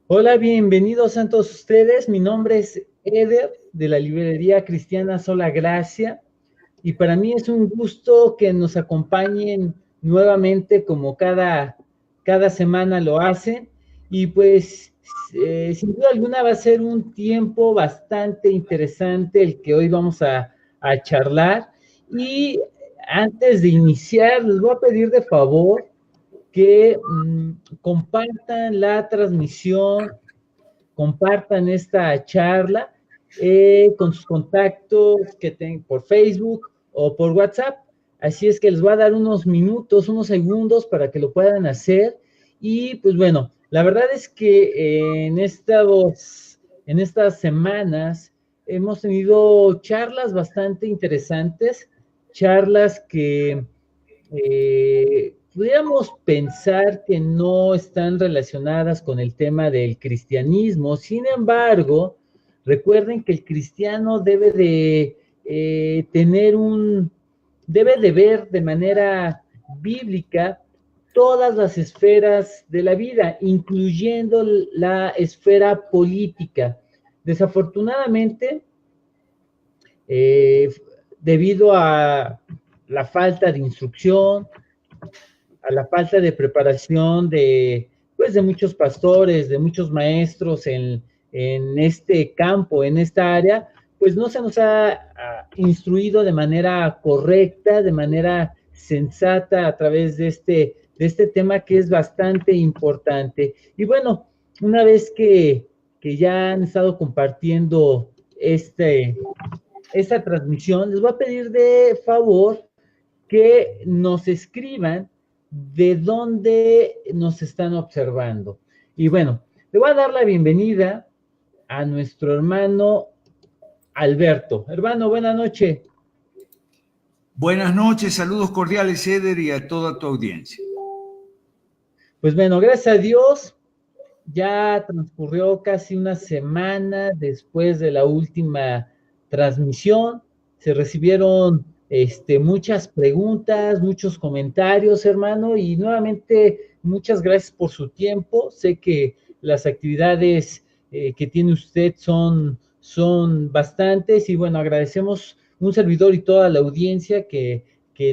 Hola, bienvenidos a todos ustedes. Mi nombre es Eder de la librería cristiana Sola Gracia y para mí es un gusto que nos acompañen nuevamente como cada semana lo hacen y pues sin duda alguna va a ser un tiempo bastante interesante el que hoy vamos a charlar y antes de iniciar les voy a pedir de favor que compartan la transmisión, compartan esta charla con sus contactos que tengan por Facebook o por WhatsApp. Así es que les voy a dar unos minutos, unos segundos para que lo puedan hacer. Y pues bueno, la verdad es que en estas semanas hemos tenido charlas bastante interesantes, charlas que pudiéramos pensar que no están relacionadas con el tema del cristianismo. Sin embargo, recuerden que el cristiano debe de debe de ver de manera bíblica todas las esferas de la vida, incluyendo la esfera política. Desafortunadamente, eh, debido a la falta de instrucción, a la falta de preparación pues, de muchos pastores, de muchos maestros en este campo, en esta área, pues no se nos ha instruido de manera correcta, de manera sensata a través de este tema que es bastante importante. Y bueno, una vez que ya han estado compartiendo esta transmisión, les voy a pedir de favor que nos escriban de dónde nos están observando. Y bueno, le voy a dar la bienvenida a nuestro hermano Alberto. Hermano, buena noche. Buenas noches, saludos cordiales, Eder, y a toda tu audiencia. Pues bueno, gracias a Dios, ya transcurrió casi una semana después de la última transmisión. Se recibieron muchas preguntas, muchos comentarios, hermano, y nuevamente muchas gracias por su tiempo. Sé que las actividades que tiene usted son bastantes y bueno, agradecemos un servidor y toda la audiencia que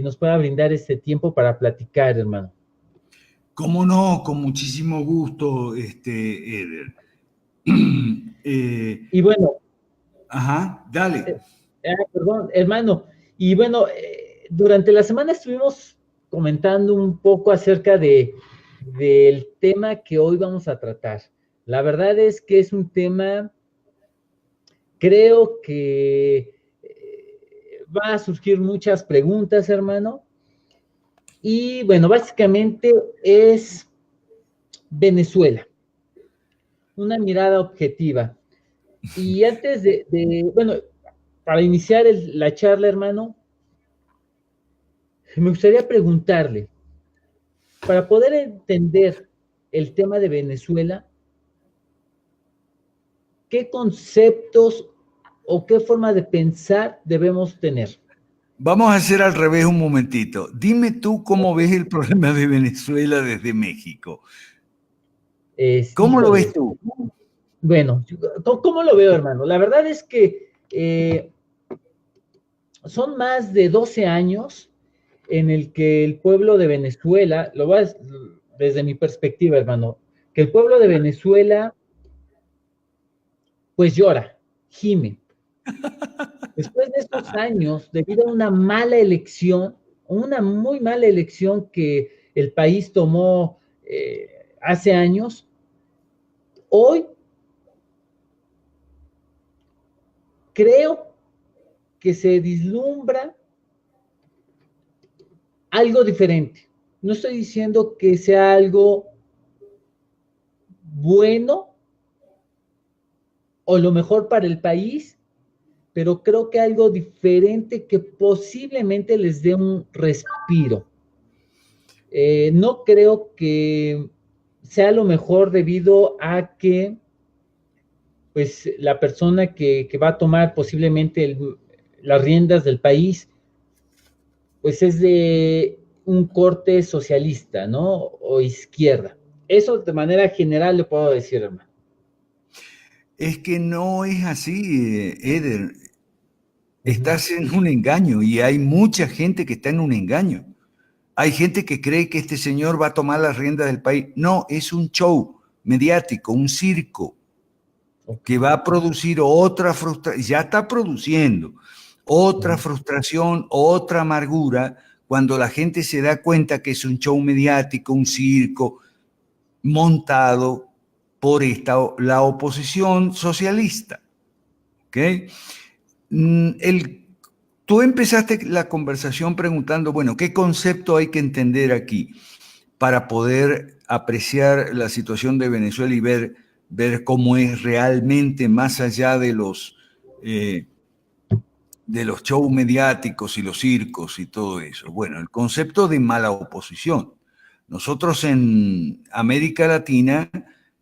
nos pueda brindar este tiempo para platicar, hermano. Cómo no, con muchísimo gusto, Eder. Y bueno, Ajá, dale. perdón, hermano. Y bueno, durante la semana estuvimos comentando un poco acerca del tema que hoy vamos a tratar. La verdad es que es un tema, creo que va a surgir muchas preguntas, hermano. Y bueno, básicamente es Venezuela, una mirada objetiva. Y antes bueno, para iniciar la charla, hermano, me gustaría preguntarle, para poder entender el tema de Venezuela, ¿qué conceptos o qué forma de pensar debemos tener? Vamos a hacer al revés un momentito. Dime tú cómo ves el problema de Venezuela desde México. ¿Cómo lo ves Híjole, tú? bueno, ¿cómo lo veo, hermano? La verdad es que son más de 12 años en el que el pueblo de Venezuela, desde mi perspectiva, hermano, que el pueblo de Venezuela pues llora, gime. Después de estos años, debido a una muy mala elección que el país tomó hace años, hoy creo que se vislumbra algo diferente. No estoy diciendo que sea algo bueno o lo mejor para el país, pero creo que algo diferente que posiblemente les dé un respiro. No creo que sea lo mejor debido a que pues la persona que va a tomar posiblemente las riendas del país, pues es de un corte socialista, ¿no? O izquierda. Eso de manera general le puedo decir, hermano. Es que no es así, Eder. Estás en un engaño y hay mucha gente que está en un engaño. Hay gente que cree que este señor va a tomar las riendas del país. No, es un show mediático, un circo que va a producir otra frustración, ya está produciendo otra frustración, otra amargura, cuando la gente se da cuenta que es un show mediático, un circo montado por la oposición socialista. ¿Okay? Tú empezaste la conversación preguntando, bueno, ¿qué concepto hay que entender aquí para poder apreciar la situación de Venezuela y ver cómo es realmente más allá de los shows mediáticos y los circos y todo eso? Bueno, el concepto de mala oposición. Nosotros en América Latina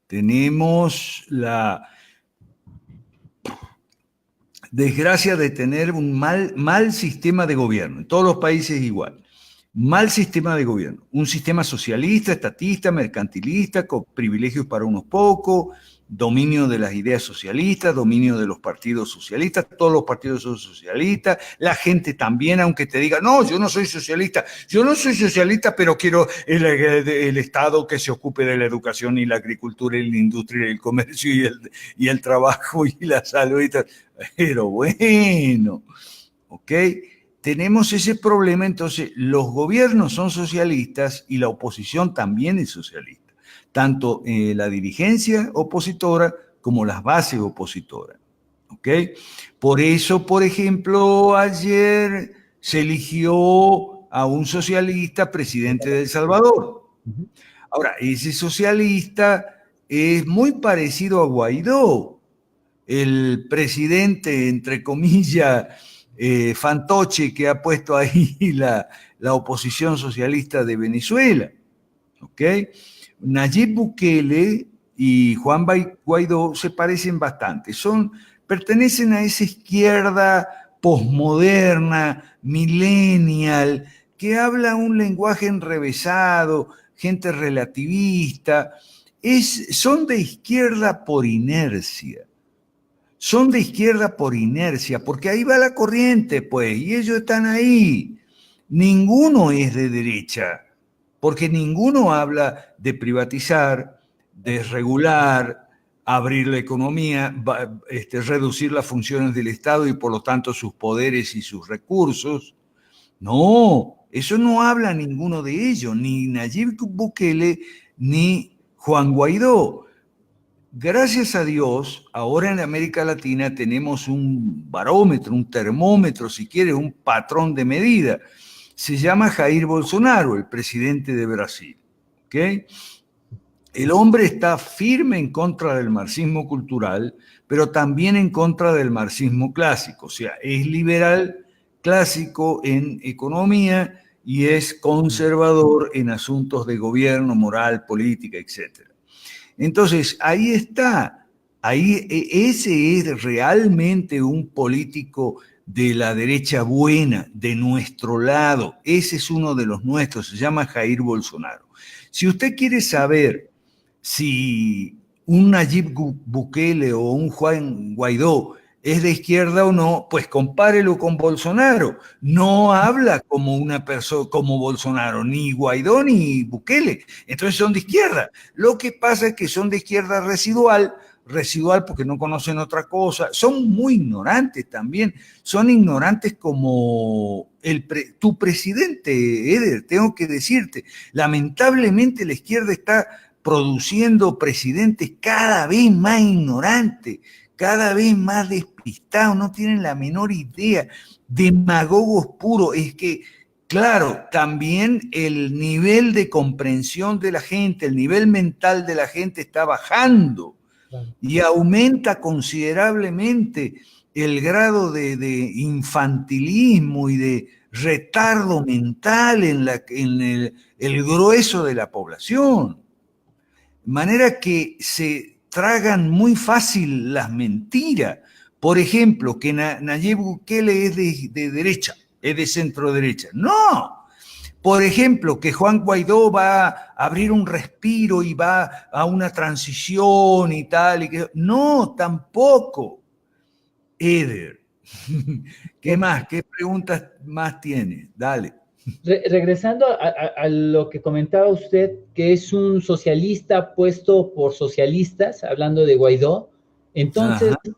tenemos la desgracia de tener un mal sistema de gobierno. En todos los países igual. Mal sistema de gobierno. Un sistema socialista, estatista, mercantilista, con privilegios para unos pocos, dominio de las ideas socialistas, dominio de los partidos socialistas, todos los partidos son socialistas, la gente también, aunque te diga, no, yo no soy socialista, pero quiero el Estado que se ocupe de la educación y la agricultura y la industria y el comercio y el trabajo y la salud y tal. Pero bueno, ¿ok? Tenemos ese problema, entonces los gobiernos son socialistas y la oposición también es socialista. Tanto la dirigencia opositora como las bases opositoras. ¿Ok? Por eso, por ejemplo, ayer se eligió a un socialista presidente de El Salvador. Ahora, ese socialista es muy parecido a Guaidó, el presidente, entre comillas, fantoche que ha puesto ahí la oposición socialista de Venezuela. ¿Ok? Nayib Bukele y Juan Guaidó se parecen bastante. Pertenecen a esa izquierda posmoderna, millennial, que habla un lenguaje enrevesado, gente relativista. Son de izquierda por inercia. Son de izquierda por inercia, porque ahí va la corriente, pues, y ellos están ahí. Ninguno es de derecha, porque ninguno habla de privatizar, desregular, abrir la economía, reducir las funciones del Estado y por lo tanto sus poderes y sus recursos. No, eso no habla ninguno de ellos, ni Nayib Bukele ni Juan Guaidó. Gracias a Dios, ahora en América Latina tenemos un barómetro, un termómetro, si quieres, un patrón de medida. Se llama Jair Bolsonaro, el presidente de Brasil. ¿Okay? El hombre está firme en contra del marxismo cultural, pero también en contra del marxismo clásico. O sea, es liberal clásico en economía y es conservador en asuntos de gobierno, moral, política, etc. Entonces, ahí está. Ese es realmente un político de la derecha buena, de nuestro lado. Ese es uno de los nuestros, se llama Jair Bolsonaro. Si usted quiere saber si un Nayib Bukele o un Juan Guaidó es de izquierda o no, pues compárelo con Bolsonaro. No habla como una persona, como Bolsonaro, ni Guaidó ni Bukele. Entonces son de izquierda. Lo que pasa es que son de izquierda residual porque no conocen otra cosa. Son muy ignorantes también. Son ignorantes como tu presidente, Eder, tengo que decirte. Lamentablemente la izquierda está produciendo presidentes cada vez más ignorantes, cada vez más despistados, no tienen la menor idea, demagogos puros. Es que, claro, también el nivel de comprensión de la gente, el nivel mental de la gente está bajando y aumenta considerablemente el grado de infantilismo y de retardo mental en el grueso de la población. De manera que se tragan muy fácil las mentiras. Por ejemplo, que Nayib Bukele es de derecha, es de centro derecha. No, Por ejemplo, que Juan Guaidó va a abrir un respiro y va a una transición y tal. No, tampoco, Eder. ¿Qué Ok. más? ¿Qué preguntas más tienes? Dale. Regresando a lo que comentaba usted, que es un socialista puesto por socialistas, hablando de Guaidó, entonces Ajá.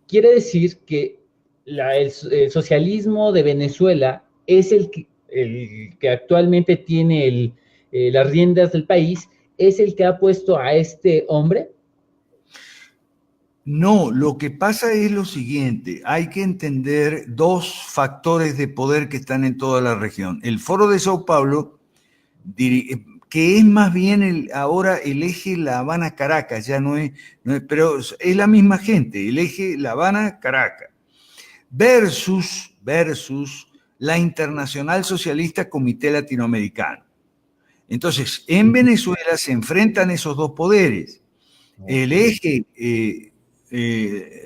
quiere decir que el socialismo de Venezuela es el que actualmente tiene las riendas del país, es el que ha puesto a este hombre. No, lo que pasa es lo siguiente, hay que entender dos factores de poder que están en toda la región. El Foro de Sao Paulo, que es más bien ahora el eje La Habana-Caracas, ya pero es la misma gente, el eje La Habana-Caracas, versus la Internacional Socialista Comité Latinoamericano. Entonces, en Venezuela se enfrentan esos dos poderes. El eje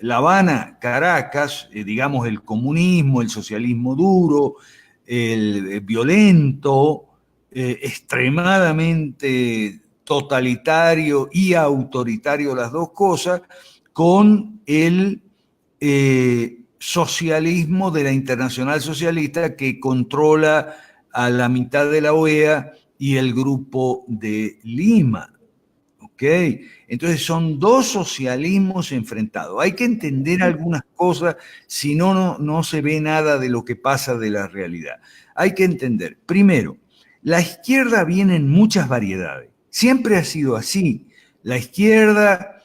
La Habana, Caracas, digamos el comunismo, el socialismo duro, el violento, extremadamente totalitario y autoritario, las dos cosas, con el socialismo de la Internacional Socialista que controla a la mitad de la OEA y el Grupo de Lima. ¿Ok? Entonces son dos socialismos enfrentados. Hay que entender algunas cosas, si no, no se ve nada de lo que pasa de la realidad. Hay que entender, primero, la izquierda viene en muchas variedades. Siempre ha sido así. La izquierda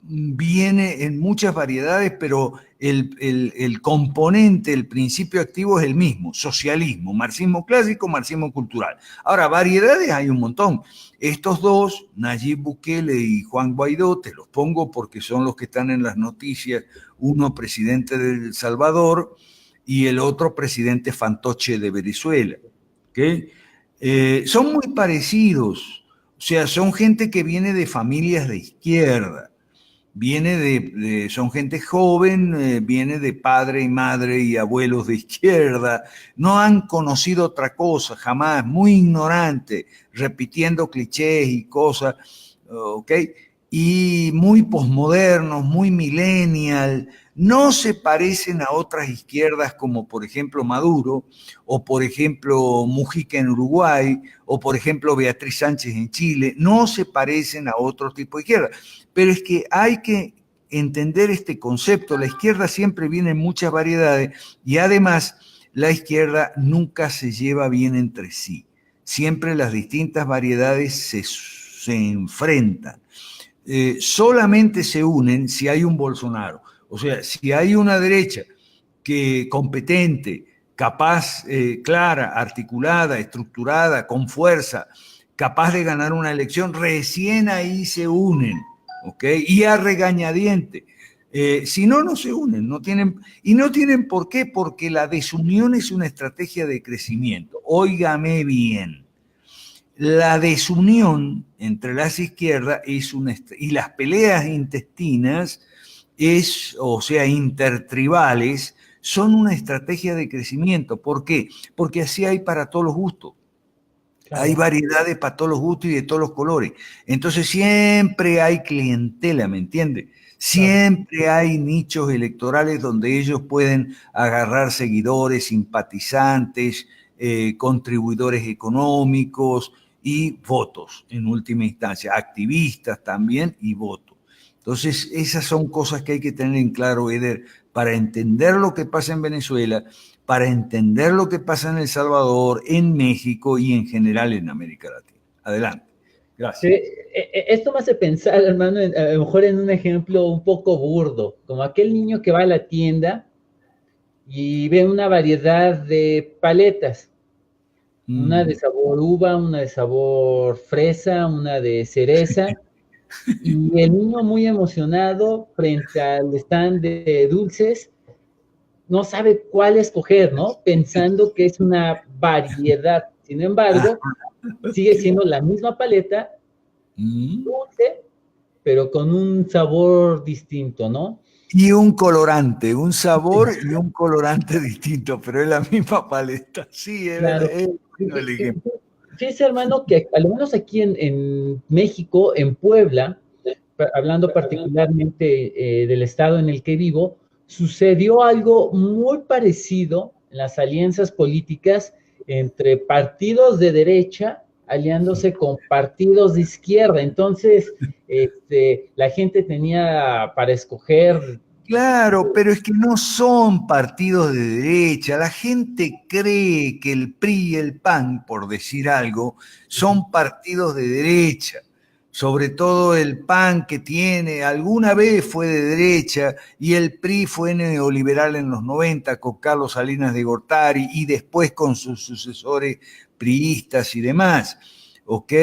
viene en muchas variedades, pero el componente, el principio activo es el mismo, socialismo, marxismo clásico, marxismo cultural. Ahora, variedades hay un montón. Estos dos, Nayib Bukele y Juan Guaidó, te los pongo porque son los que están en las noticias, uno presidente de El Salvador y el otro presidente fantoche de Venezuela. ¿Okay? Son muy parecidos, o sea, son gente que viene de familias de izquierda, son gente joven, viene de padre y madre y abuelos de izquierda, no han conocido otra cosa jamás, muy ignorante, repitiendo clichés y cosas, ¿ok? Y muy posmodernos, muy millennial, no se parecen a otras izquierdas como por ejemplo Maduro, o por ejemplo Mujica en Uruguay, o por ejemplo Beatriz Sánchez en Chile, no se parecen a otro tipo de izquierda. Pero es que hay que entender este concepto. La izquierda siempre viene en muchas variedades y además la izquierda nunca se lleva bien entre sí. Siempre las distintas variedades se enfrentan. Solamente se unen si hay un Bolsonaro. O sea, si hay una derecha competente, capaz, clara, articulada, estructurada, con fuerza, capaz de ganar una elección, recién ahí se unen. ¿Ok? Y a regañadiente. Si no, no se unen, y no tienen por qué, porque la desunión es una estrategia de crecimiento. Óigame bien, la desunión entre las izquierdas y las peleas intestinas, o sea, intertribales, son una estrategia de crecimiento. ¿Por qué? Porque así hay para todos los gustos. Claro. Hay variedades para todos los gustos y de todos los colores. Entonces siempre hay clientela, ¿me entiendes? Siempre claro. Hay nichos electorales donde ellos pueden agarrar seguidores, simpatizantes, contribuidores económicos y votos, en última instancia, activistas también y votos. Entonces esas son cosas que hay que tener en claro, Eder, para entender lo que pasa en Venezuela, para entender lo que pasa en El Salvador, en México y en general en América Latina. Adelante. Gracias. Esto me hace pensar, hermano, a lo mejor en un ejemplo un poco burdo, como aquel niño que va a la tienda y ve una variedad de paletas, una de sabor uva, una de sabor fresa, una de cereza, y el niño muy emocionado frente al stand de dulces, no sabe cuál escoger, ¿no? Pensando que es una variedad. Sin embargo, sigue siendo la misma paleta, dulce, pero con un sabor distinto, ¿no? Y un colorante, un sabor y un colorante distinto, pero es la misma paleta. Sí, Claro. es bueno el ejemplo. Fíjese, hermano, que al menos aquí en México, en Puebla, hablando particularmente del estado en el que vivo, sucedió algo muy parecido en las alianzas políticas entre partidos de derecha aliándose con partidos de izquierda. Entonces, la gente tenía para escoger. Claro, pero es que no son partidos de derecha. La gente cree que el PRI y el PAN, por decir algo, son partidos de derecha. Sobre todo el PAN, que alguna vez fue de derecha, y el PRI fue neoliberal en los 90 con Carlos Salinas de Gortari y después con sus sucesores priistas y demás. ¿Ok?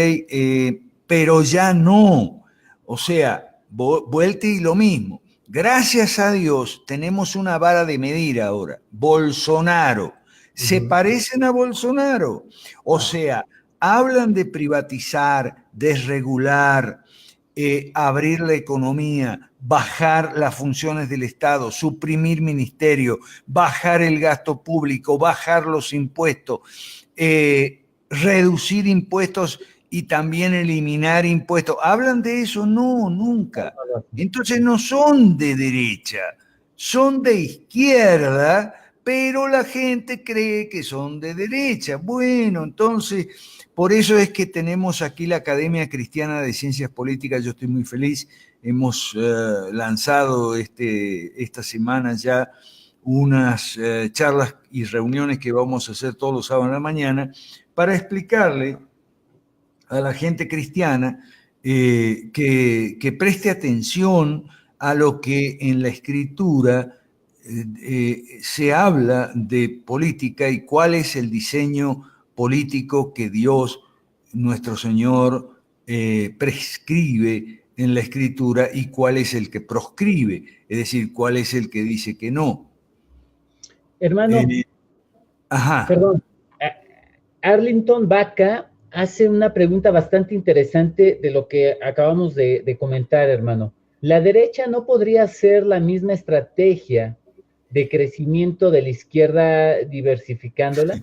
Pero ya no. O sea, vuelta y lo mismo. Gracias a Dios tenemos una vara de medir ahora. Bolsonaro. Se parecen a Bolsonaro. O sea, hablan de privatizar, desregular, abrir la economía, bajar las funciones del Estado, suprimir ministerio, bajar el gasto público, bajar los impuestos, reducir impuestos y también eliminar impuestos. ¿Hablan de eso? No, nunca. Entonces no son de derecha, son de izquierda, pero la gente cree que son de derecha. Bueno, entonces, por eso es que tenemos aquí la Academia Cristiana de Ciencias Políticas. Yo estoy muy feliz. Hemos lanzado esta semana ya unas charlas y reuniones que vamos a hacer todos los sábados en la mañana para explicarle a la gente cristiana que preste atención a lo que en la Escritura se habla de política y cuál es el diseño político que Dios, nuestro Señor, prescribe en la Escritura y cuál es el que proscribe, es decir, cuál es el que dice que no. Hermano, ajá. Perdón, Arlington Baca hace una pregunta bastante interesante de lo que acabamos de comentar, hermano. ¿La derecha no podría ser la misma estrategia de crecimiento de la izquierda diversificándola?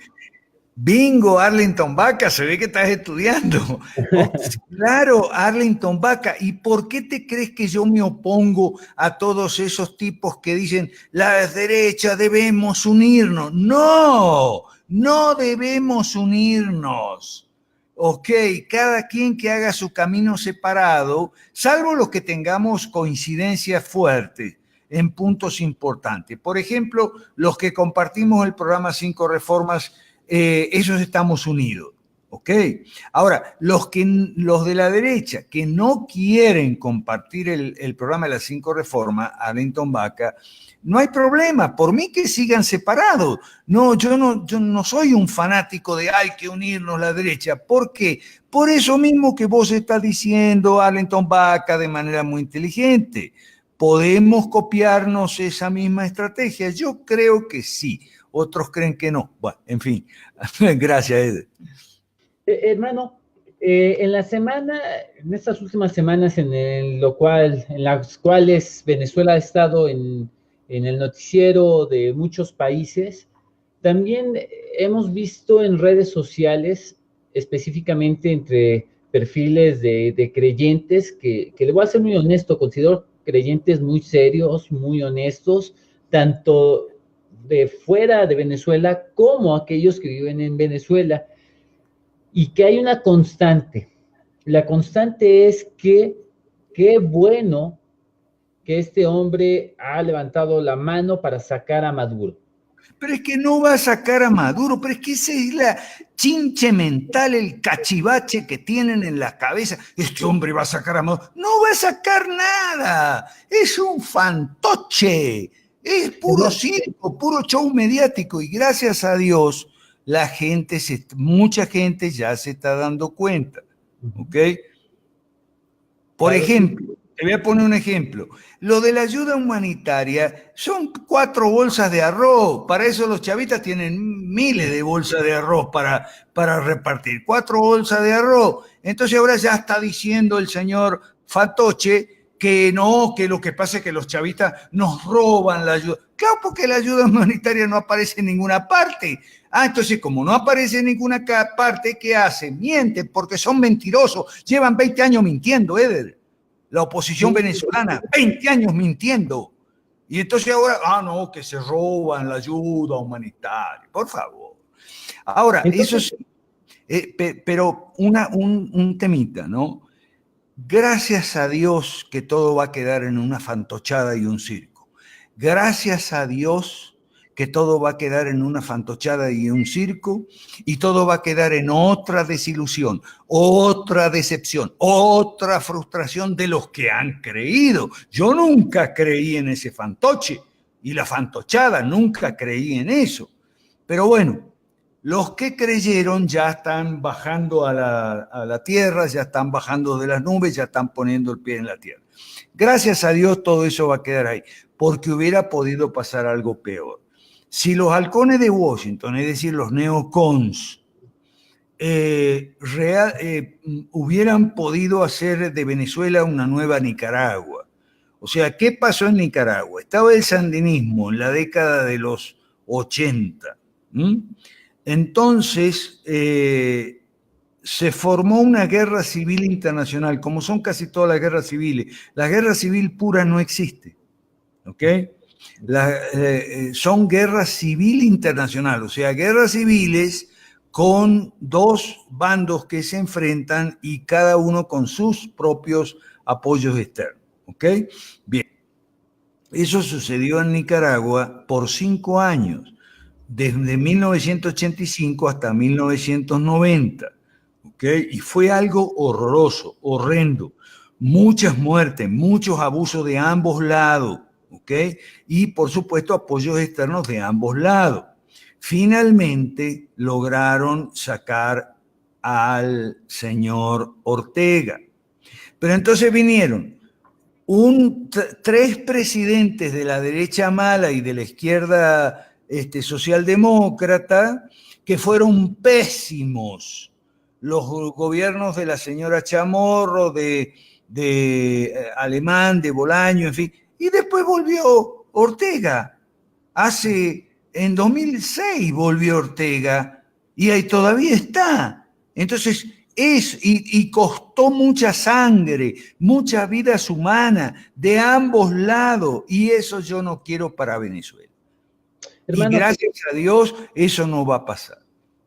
Bingo, Arlington Baca, se ve que estás estudiando. Oh, claro, Arlington Baca. ¿Y por qué te crees que yo me opongo a todos esos tipos que dicen la derecha debemos unirnos? No, no debemos unirnos. Ok, cada quien que haga su camino separado, salvo los que tengamos coincidencias fuertes en puntos importantes. Por ejemplo, los que compartimos el programa 5 Reformas, esos estamos unidos, ¿ok? Ahora, los de la derecha que no quieren compartir el programa de las 5 Reformas, Arlington Baca, no hay problema, por mí que sigan separados. No, yo no soy un fanático de hay que unirnos la derecha. ¿Por qué? Por eso mismo que vos estás diciendo, Arlington Baca, de manera muy inteligente. ¿Podemos copiarnos esa misma estrategia? Yo creo que sí. Otros creen que no. Bueno, en fin. Gracias, Eder. Hermano, en estas últimas semanas en las cuales Venezuela ha estado en el noticiero de muchos países, también hemos visto en redes sociales, específicamente entre perfiles de creyentes, que le voy a ser muy honesto, considero creyentes muy serios, muy honestos, tanto de fuera de Venezuela como aquellos que viven en Venezuela, y que hay una constante. La constante es que qué bueno que este hombre ha levantado la mano para sacar a Maduro. Pero es que no va a sacar a Maduro, pero es que esa es la chinche mental, el cachivache que tienen en la cabeza. Este hombre va a sacar a Maduro. No va a sacar nada. Es un fantoche. Es puro circo, puro show mediático. Y gracias a Dios, mucha gente ya se está dando cuenta. ¿Ok? Por ejemplo, te voy a poner un ejemplo. Lo de la ayuda humanitaria son 4 bolsas de arroz. Para eso los chavistas tienen miles de bolsas de arroz para repartir. 4 bolsas de arroz. Entonces ahora ya está diciendo el señor Fatoche que no, que lo que pasa es que los chavistas nos roban la ayuda. Claro, porque la ayuda humanitaria no aparece en ninguna parte. Entonces, como no aparece en ninguna parte, ¿qué hacen? Mienten, porque son mentirosos. Llevan 20 años mintiendo, Eder. La oposición venezolana, 20 años mintiendo. Y entonces ahora, no, que se roban la ayuda humanitaria. Por favor. Ahora, entonces, eso sí, pero un temita, ¿no? Gracias a Dios que todo va a quedar en una fantochada y un circo. Gracias a Dios que todo va a quedar en una fantochada y un circo, y todo va a quedar en otra desilusión, otra decepción, otra frustración de los que han creído. Yo nunca creí en ese fantoche y la fantochada, nunca creí en eso. Pero bueno, los que creyeron ya están bajando a la tierra, ya están bajando de las nubes, ya están poniendo el pie en la tierra. Gracias a Dios todo eso va a quedar ahí, porque hubiera podido pasar algo peor. Si los halcones de Washington, es decir, los neocons, hubieran podido hacer de Venezuela una nueva Nicaragua. O sea, ¿qué pasó en Nicaragua? Estaba el sandinismo en la década de los 80. Entonces, se formó una guerra civil internacional, como son casi todas las guerras civiles. La guerra civil pura no existe, ¿ok? Son guerras civil internacional, o sea, guerras civiles con dos bandos que se enfrentan y cada uno con sus propios apoyos externos, ¿ok? Bien, eso sucedió en Nicaragua por 5 años. Desde 1985 hasta 1990, ¿ok? Y fue algo horroroso, horrendo. Muchas muertes, muchos abusos de ambos lados, ¿ok? Y, por supuesto, apoyos externos de ambos lados. Finalmente lograron sacar al señor Ortega. Pero entonces vinieron 3 presidentes de la derecha mala y de la izquierda socialdemócrata, que fueron pésimos. Los gobiernos de la señora Chamorro, de Alemán, de Bolaño, en fin. Y después volvió Ortega. En 2006 volvió Ortega y ahí todavía está. Entonces, y costó mucha sangre, muchas vidas humanas de ambos lados, y eso yo no quiero para Venezuela. Hermano, y gracias a Dios eso no va a pasar,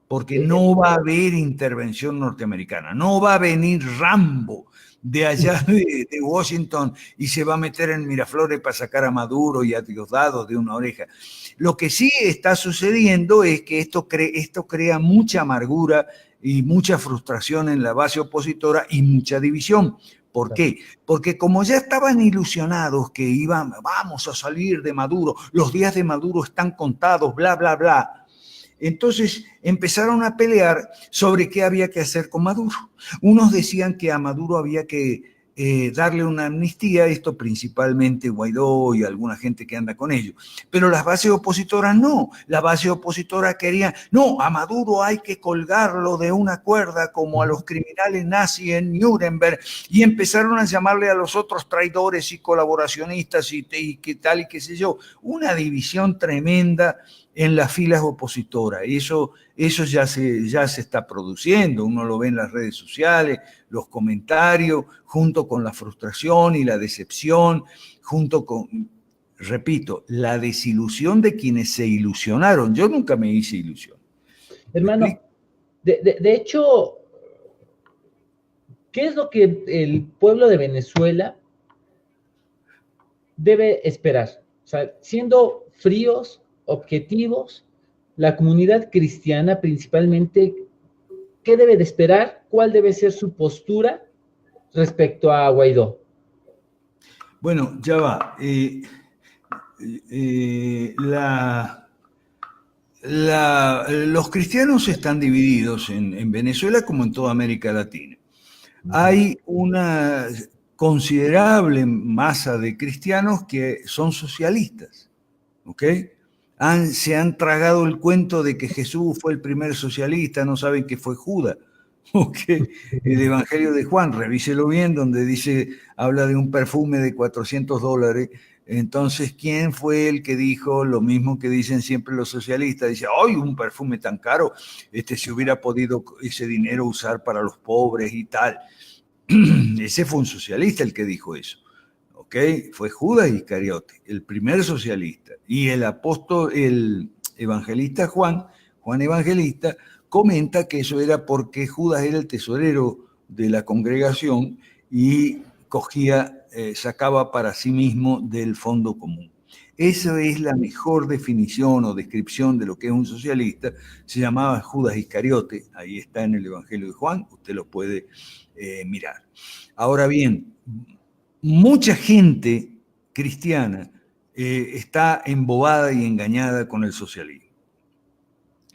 porque no va a haber intervención norteamericana, no va a venir Rambo de allá de Washington y se va a meter en Miraflores para sacar a Maduro y a Diosdado de una oreja. Lo que sí está sucediendo es que esto crea mucha amargura y mucha frustración en la base opositora y mucha división. ¿Por qué? Porque como ya estaban ilusionados que vamos a salir de Maduro, los días de Maduro están contados, bla, bla, bla, entonces empezaron a pelear sobre qué había que hacer con Maduro. Unos decían que a Maduro había que darle una amnistía, esto principalmente Guaidó y alguna gente que anda con ellos. Pero las bases opositoras no. La base opositora quería, no, a Maduro hay que colgarlo de una cuerda como a los criminales nazis en Nuremberg, y empezaron a llamarle a los otros traidores y colaboracionistas y qué tal y qué sé yo. Una división tremenda en las filas opositoras. Eso ya se está produciendo, uno lo ve en las redes sociales, los comentarios, junto con la frustración y la decepción, junto con, repito, la desilusión de quienes se ilusionaron. Yo nunca me hice ilusión. Hermano, de hecho, ¿qué es lo que el pueblo de Venezuela debe esperar? O sea, siendo fríos, objetivos, la comunidad cristiana principalmente, ¿qué debe de esperar? ¿Cuál debe ser su postura respecto a Guaidó? Bueno, ya va. Los cristianos están divididos en Venezuela como en toda América Latina. Hay una considerable masa de cristianos que son socialistas, ¿ok? Se han tragado el cuento de que Jesús fue el primer socialista, no saben que fue Judas, Porque el Evangelio de Juan, revíselo bien, donde dice, habla de un perfume de $400. Entonces, ¿quién fue el que dijo lo mismo que dicen siempre los socialistas? Dice, ¡ay, un perfume tan caro! Se hubiera podido ese dinero usar para los pobres y tal. Ese fue un socialista el que dijo eso. ¿Ok? Fue Judas Iscariote, el primer socialista. Y el apóstol, el evangelista Juan Evangelista, comenta que eso era porque Judas era el tesorero de la congregación y sacaba para sí mismo del fondo común. Esa es la mejor definición o descripción de lo que es un socialista. Se llamaba Judas Iscariote, ahí está en el Evangelio de Juan, usted lo puede mirar. Ahora bien, mucha gente cristiana está embobada y engañada con el socialismo.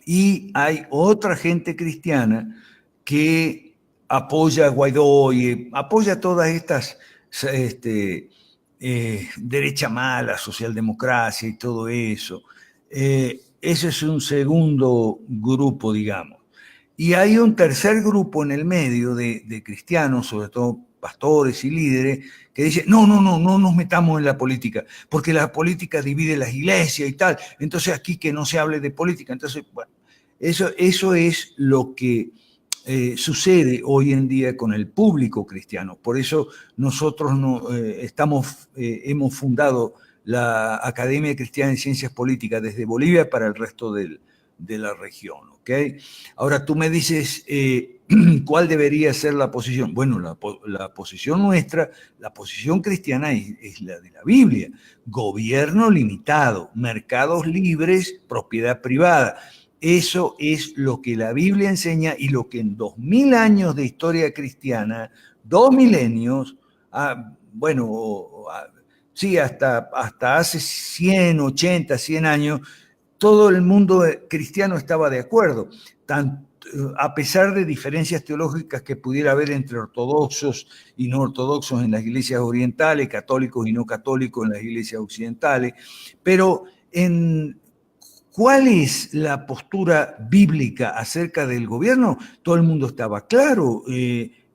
Y hay otra gente cristiana que apoya a Guaidó y apoya todas estas derecha mala, socialdemocracia y todo eso. Ese es un segundo grupo, digamos. Y hay un tercer grupo en el medio de cristianos, sobre todo pastores y líderes, que dicen, no nos metamos en la política, porque la política divide las iglesias y tal, entonces aquí que no se hable de política. Entonces, bueno, eso es lo que sucede hoy en día con el público cristiano. Por eso nosotros hemos fundado la Academia Cristiana de Ciencias Políticas desde Bolivia para el resto de la región. ¿Okay? Ahora tú me dices, ¿cuál debería ser la posición? Bueno, la posición nuestra, la posición cristiana es la de la Biblia. Gobierno limitado, mercados libres, propiedad privada. Eso es lo que la Biblia enseña y lo que en 2000 años de historia cristiana, 2 milenios, sí, hasta hace 100, 80, 100 años, todo el mundo cristiano estaba de acuerdo, a pesar de diferencias teológicas que pudiera haber entre ortodoxos y no ortodoxos en las iglesias orientales, católicos y no católicos en las iglesias occidentales, pero ¿cuál es la postura bíblica acerca del gobierno? Todo el mundo estaba claro,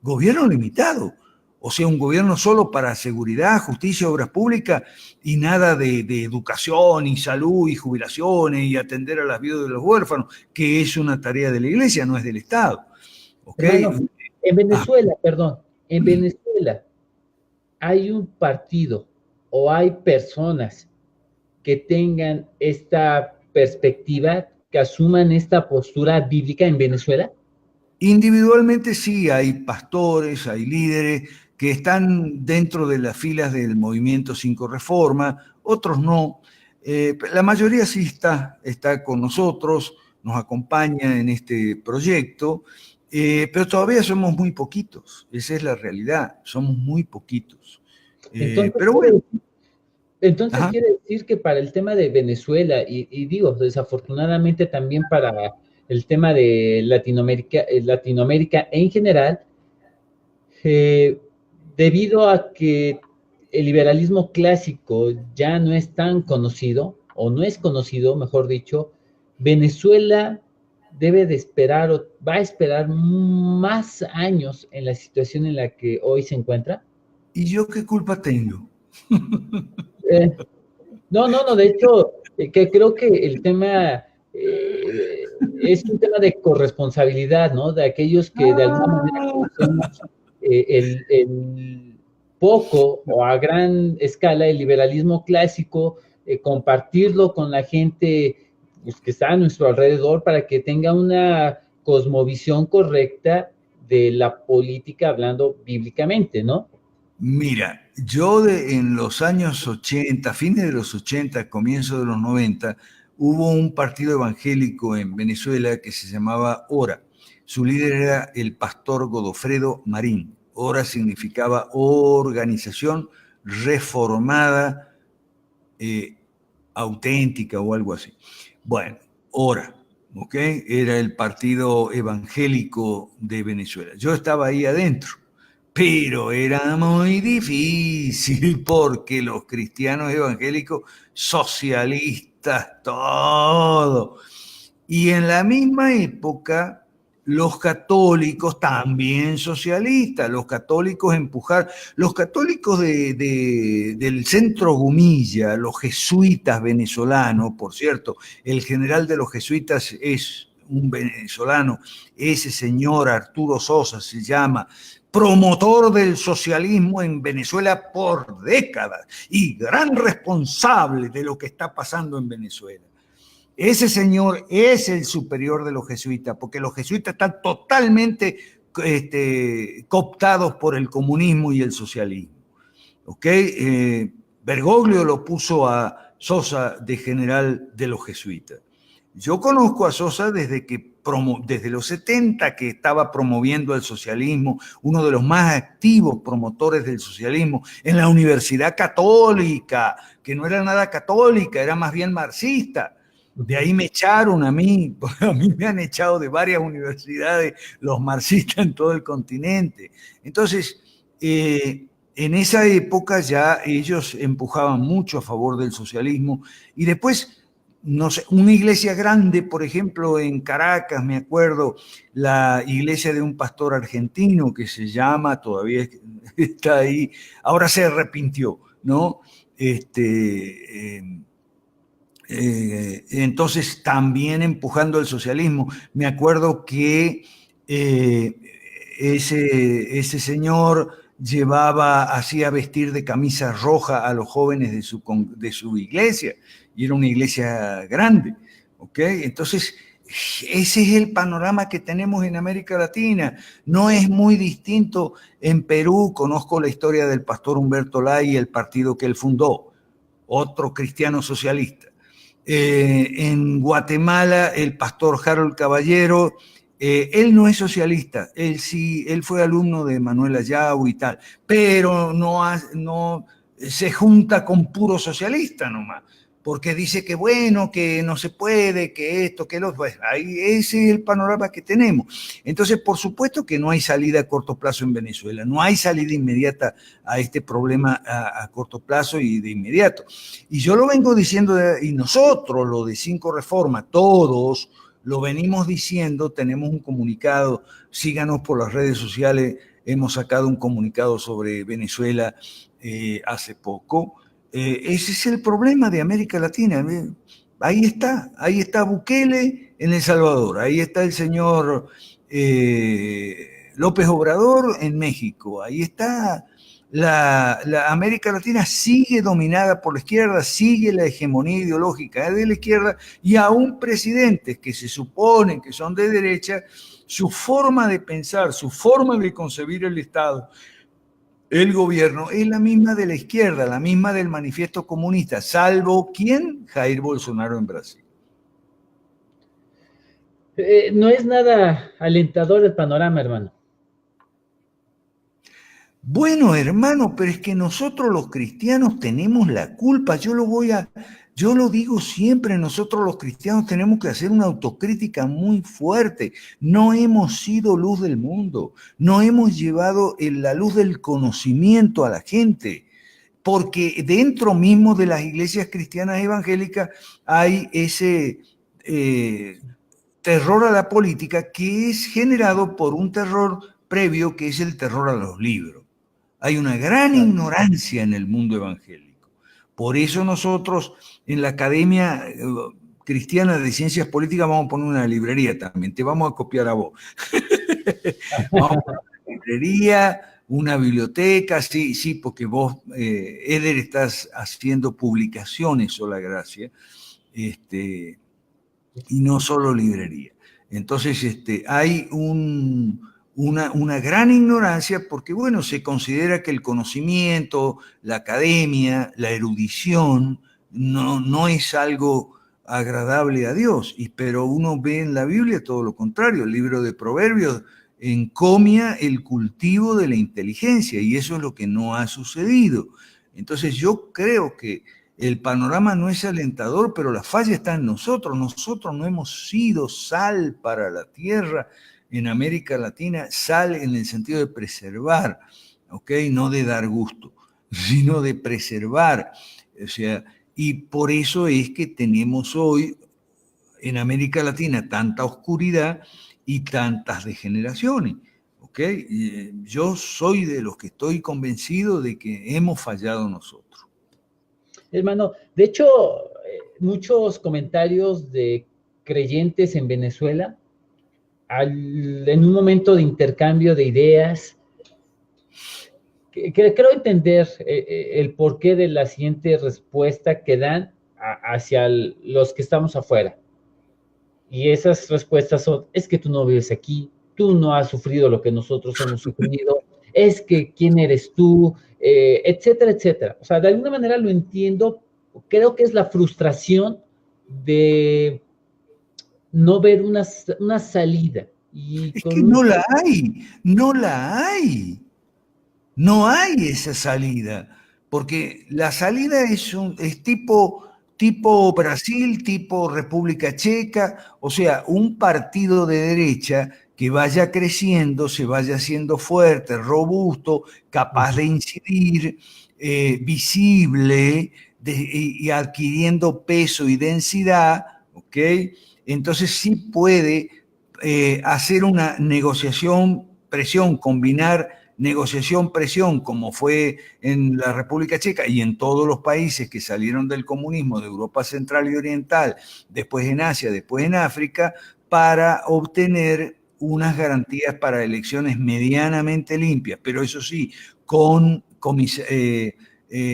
gobierno limitado, o sea, un gobierno solo para seguridad, justicia, obras públicas y nada de educación y salud y jubilaciones y atender a las viudas de los huérfanos, que es una tarea de la iglesia, no es del Estado. ¿Okay? Hermano, en Venezuela, en Venezuela hay un partido o hay personas que tengan esta perspectiva, que asuman esta postura bíblica en Venezuela? Individualmente sí, hay pastores, hay líderes que están dentro de las filas del movimiento 5 Reforma, otros no. La mayoría sí está con nosotros, nos acompaña en este proyecto, pero todavía somos muy poquitos, esa es la realidad, somos muy poquitos. Pero bueno. Entonces quiere decir que para el tema de Venezuela, y digo, desafortunadamente también para el tema de Latinoamérica en general, debido a que el liberalismo clásico ya no es tan conocido, o no es conocido, mejor dicho, Venezuela debe de esperar, o va a esperar más años en la situación en la que hoy se encuentra. ¿Y yo qué culpa tengo? No, de hecho, que creo que el tema es un tema de corresponsabilidad, ¿no? De aquellos que de alguna manera conocemos el poco o a gran escala el liberalismo clásico, compartirlo con la gente pues, que está a nuestro alrededor para que tenga una cosmovisión correcta de la política hablando bíblicamente, ¿no? Mira, yo en los años 80, fines de los 80, comienzo de los 90, hubo un partido evangélico en Venezuela que se llamaba ORA. Su líder era el pastor Godofredo Marín. ORA significaba Organización Reformada Auténtica o algo así. Bueno, ORA, ¿ok? Era el partido evangélico de Venezuela. Yo estaba ahí adentro. Pero era muy difícil porque los cristianos evangélicos, socialistas, todo. Y en la misma época los católicos también socialistas, los católicos los católicos del centro Gumilla, los jesuitas venezolanos, por cierto, el general de los jesuitas es un venezolano, ese señor Arturo Sosa se llama, promotor del socialismo en Venezuela por décadas y gran responsable de lo que está pasando en Venezuela. Ese señor es el superior de los jesuitas, porque los jesuitas están totalmente cooptados por el comunismo y el socialismo. ¿Okay? Bergoglio lo puso a Sosa de general de los jesuitas. Yo conozco a Sosa desde los 70, que estaba promoviendo el socialismo, uno de los más activos promotores del socialismo en la Universidad Católica, que no era nada católica, era más bien marxista. De ahí me echaron a mí me han echado de varias universidades los marxistas en todo el continente. Entonces, en esa época ya ellos empujaban mucho a favor del socialismo y después, no sé, una iglesia grande, por ejemplo, en Caracas, me acuerdo, la iglesia de un pastor argentino que se llama, todavía está ahí, ahora se arrepintió, ¿no? Entonces también empujando el socialismo. Me acuerdo que ese señor hacía vestir de camisa roja a los jóvenes de su iglesia, y era una iglesia grande, ¿ok? Entonces, ese es el panorama que tenemos en América Latina. No es muy distinto en Perú. Conozco la historia del pastor Humberto Lay y el partido que él fundó, otro cristiano socialista. En Guatemala, el pastor Harold Caballero, él no es socialista, él fue alumno de Manuel Ayau y tal, pero no se junta con puro socialista nomás, porque dice que bueno, que no se puede, que esto, que lo otro. Ahí ese es el panorama que tenemos. Entonces, por supuesto que no hay salida a corto plazo en Venezuela, no hay salida inmediata a este problema a corto plazo y de inmediato. Y yo lo vengo diciendo, y nosotros, lo de 5 Reformas, todos lo venimos diciendo, tenemos un comunicado, síganos por las redes sociales, hemos sacado un comunicado sobre Venezuela hace poco. Ese es el problema de América Latina. Ahí está Bukele en El Salvador, ahí está el señor López Obrador en México, ahí está la América Latina, sigue dominada por la izquierda, sigue la hegemonía ideológica de la izquierda, y aún presidentes que se suponen que son de derecha, su forma de pensar, su forma de concebir el Estado, el gobierno, es la misma de la izquierda, la misma del manifiesto comunista, salvo ¿quién? Jair Bolsonaro en Brasil. No es nada alentador el panorama, hermano. Bueno, hermano, pero es que nosotros los cristianos tenemos la culpa. Yo lo digo siempre, nosotros los cristianos tenemos que hacer una autocrítica muy fuerte. No hemos sido luz del mundo, no hemos llevado la luz del conocimiento a la gente, porque dentro mismo de las iglesias cristianas evangélicas hay ese terror a la política que es generado por un terror previo, que es el terror a los libros. Hay una gran ignorancia en el mundo evangélico. Por eso nosotros en la Academia Cristiana de Ciencias Políticas vamos a poner una librería también. Te vamos a copiar a vos. Vamos a poner una librería, una biblioteca, sí, porque vos, Eder, estás haciendo publicaciones, sola gracia, y no solo librería. Entonces, hay una gran ignorancia, porque, bueno, se considera que el conocimiento, la academia, la erudición, no es algo agradable a Dios, pero uno ve en la Biblia todo lo contrario. El libro de Proverbios encomia el cultivo de la inteligencia, y eso es lo que no ha sucedido. Entonces yo creo que el panorama no es alentador, pero la falla está en nosotros. Nosotros no hemos sido sal para la tierra en América Latina, sal en el sentido de preservar, ¿ok? No de dar gusto, sino de preservar. O sea, y por eso es que tenemos hoy en América Latina tanta oscuridad y tantas degeneraciones. ¿Ok? Yo soy de los que estoy convencido de que hemos fallado nosotros. Hermano, de hecho, muchos comentarios de creyentes en Venezuela, en un momento de intercambio de ideas, creo entender el porqué de la siguiente respuesta que dan hacia los que estamos afuera. Y esas respuestas son, es que tú no vives aquí, tú no has sufrido lo que nosotros hemos sufrido, es que quién eres tú, etcétera, etcétera. O sea, de alguna manera lo entiendo, creo que es la frustración de no ver una salida. Y Es que con un... no la hay, no la hay. No hay esa salida, porque la salida es tipo Brasil, tipo República Checa, o sea, un partido de derecha que vaya creciendo, se vaya haciendo fuerte, robusto, capaz de incidir, visible y adquiriendo peso y densidad, ¿ok? Entonces sí puede hacer una negociación, presión, combinar negociación, presión, como fue en la República Checa y en todos los países que salieron del comunismo de Europa Central y Oriental, después en Asia, después en África, para obtener unas garantías para elecciones medianamente limpias, pero eso sí, con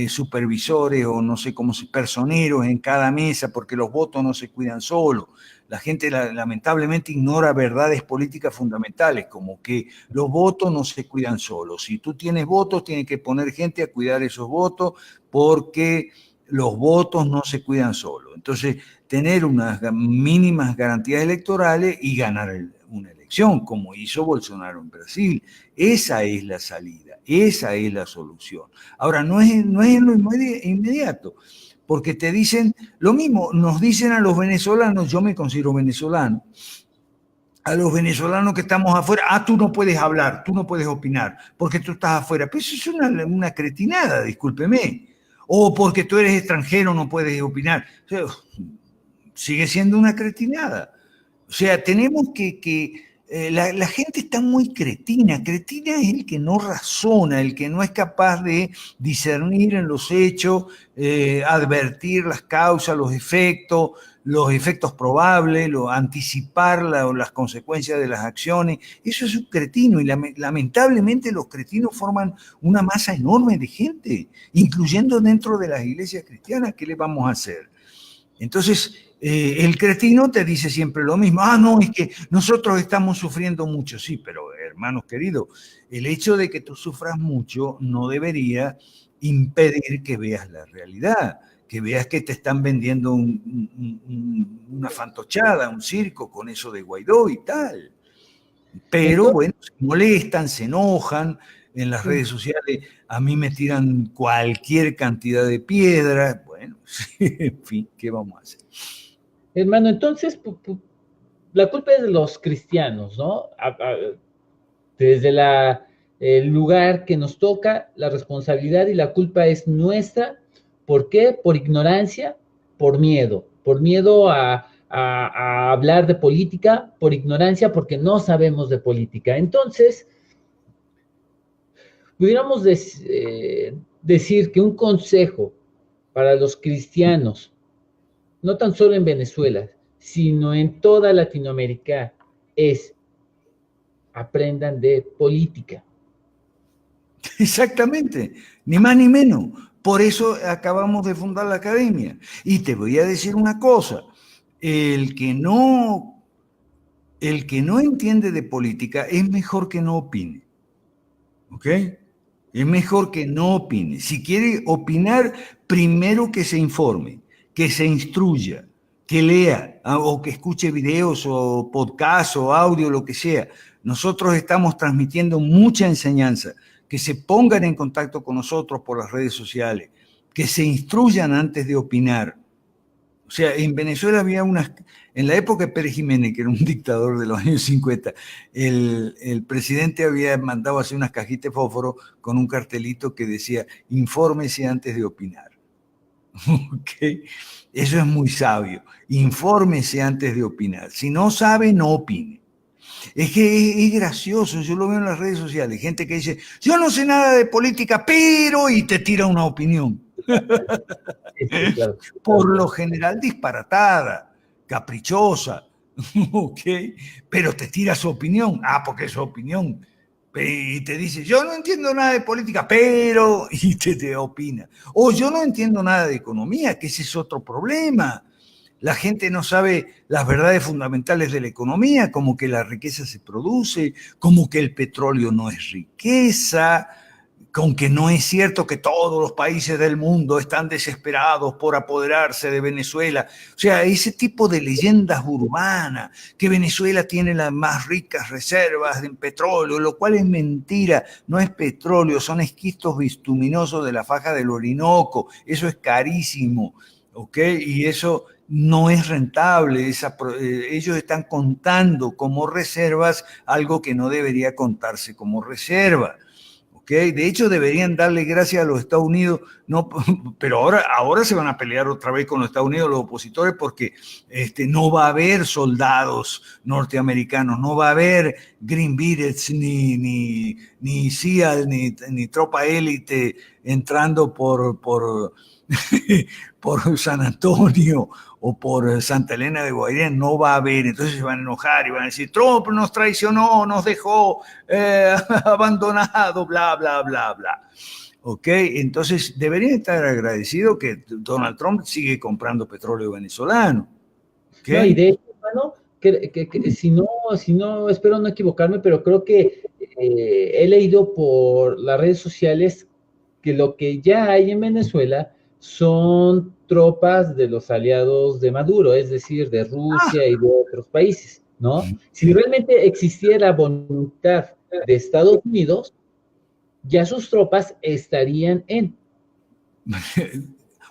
supervisores o no sé cómo, personeros en cada mesa, porque los votos no se cuidan solos. La gente lamentablemente ignora verdades políticas fundamentales, como que los votos no se cuidan solos. Si tú tienes votos, tienes que poner gente a cuidar esos votos porque los votos no se cuidan solos. Entonces, tener unas mínimas garantías electorales y ganar una elección, como hizo Bolsonaro en Brasil. Esa es la salida, esa es la solución. Ahora, no es en lo inmediato, porque te dicen lo mismo, nos dicen a los venezolanos, yo me considero venezolano, a los venezolanos que estamos afuera, tú no puedes hablar, tú no puedes opinar, porque tú estás afuera. Pero eso es una cretinada, discúlpeme. O porque tú eres extranjero no puedes opinar. O sea, sigue siendo una cretinada. O sea, tenemos la gente está muy cretina. Cretina es el que no razona, el que no es capaz de discernir en los hechos, advertir las causas, los efectos probables, anticipar las consecuencias de las acciones. Eso es un cretino y lamentablemente los cretinos forman una masa enorme de gente, incluyendo dentro de las iglesias cristianas. ¿Qué le vamos a hacer? Entonces, el cretino te dice siempre lo mismo. No, es que nosotros estamos sufriendo mucho. Sí, pero hermanos queridos, el hecho de que tú sufras mucho no debería impedir que veas la realidad, que veas que te están vendiendo una fantochada, un circo con eso de Guaidó y tal. Pero entonces, bueno, se molestan, se enojan. En las redes sociales a mí me tiran cualquier cantidad de piedras. Bueno, en fin, ¿qué vamos a hacer? Hermano, entonces la culpa es de los cristianos, ¿no? Desde el lugar que nos toca, la responsabilidad y la culpa es nuestra. ¿Por qué? Por ignorancia, por miedo a hablar de política, por ignorancia, porque no sabemos de política. Entonces, pudiéramos decir que un consejo para los cristianos, no tan solo en Venezuela, sino en toda Latinoamérica, es aprendan de política. Exactamente, ni más ni menos. Por eso acabamos de fundar la academia. Y te voy a decir una cosa, el que no entiende de política es mejor que no opine. ¿Ok? Es mejor que no opine. Si quiere opinar, primero que se informe, que se instruya, que lea o que escuche videos o podcasts o audio, lo que sea. Nosotros estamos transmitiendo mucha enseñanza. Que se pongan en contacto con nosotros por las redes sociales, que se instruyan antes de opinar. O sea, en Venezuela había en la época de Pérez Jiménez, que era un dictador de los años 50, el presidente había mandado a hacer unas cajitas de fósforo con un cartelito que decía, infórmese antes de opinar. ¿Okay? Eso es muy sabio. Infórmese antes de opinar. Si no sabe, no opine. Es que es gracioso, yo lo veo en las redes sociales, gente que dice, yo no sé nada de política, pero, y te tira una opinión. Sí, claro. Por lo general disparatada, caprichosa, ¿ok? Pero te tira su opinión, porque es su opinión. Y te dice, yo no entiendo nada de política, pero, y te opina. O yo no entiendo nada de economía, que ese es otro problema. La gente no sabe las verdades fundamentales de la economía, como que la riqueza se produce, como que el petróleo no es riqueza, con que no es cierto que todos los países del mundo están desesperados por apoderarse de Venezuela. O sea, ese tipo de leyendas urbanas, que Venezuela tiene las más ricas reservas en petróleo, lo cual es mentira, no es petróleo, son esquistos bituminosos de la faja del Orinoco, eso es carísimo, ¿ok? Y eso no es rentable, ellos están contando como reservas algo que no debería contarse como reserva. ¿Okay? De hecho, deberían darle gracias a los Estados Unidos, no, pero ahora se van a pelear otra vez con los Estados Unidos los opositores porque no va a haber soldados norteamericanos, no va a haber Green Berets, ni SEAL, ni tropa élite entrando por San Antonio o por Santa Elena de Guairén, no va a haber. Entonces se van a enojar y van a decir, Trump nos traicionó, nos dejó abandonado, bla, bla, bla, bla. ¿Ok? Entonces deberían estar agradecidos que Donald Trump sigue comprando petróleo venezolano. ¿Okay? No, y de hecho, hermano, si no, espero no equivocarme, pero creo que he leído por las redes sociales que lo que ya hay en Venezuela son tropas de los aliados de Maduro, es decir, de Rusia y de otros países, ¿no? Si realmente existiera voluntad de Estados Unidos, ya sus tropas estarían en.